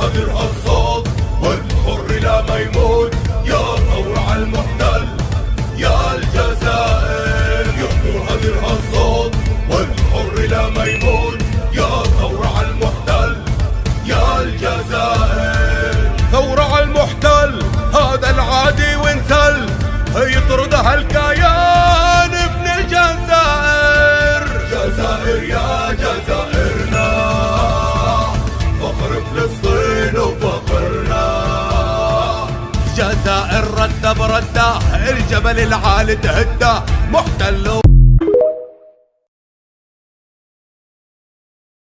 هدرها الصوت والحر لا ما يموت، يا ثورة على المحتل يا الجزائر. يهدر هدرها الصوت والحر لا ما يموت، يا ثورة على المحتل يا الجزائر. ثورة على المحتل هذا العادي وانسل، يطردها الكيان ابن الجزائر. جزائر يا جزائرنا، فخر فلسطين وفخرنا. جزائر ردة بردة، الجبل العالي تهدى محتل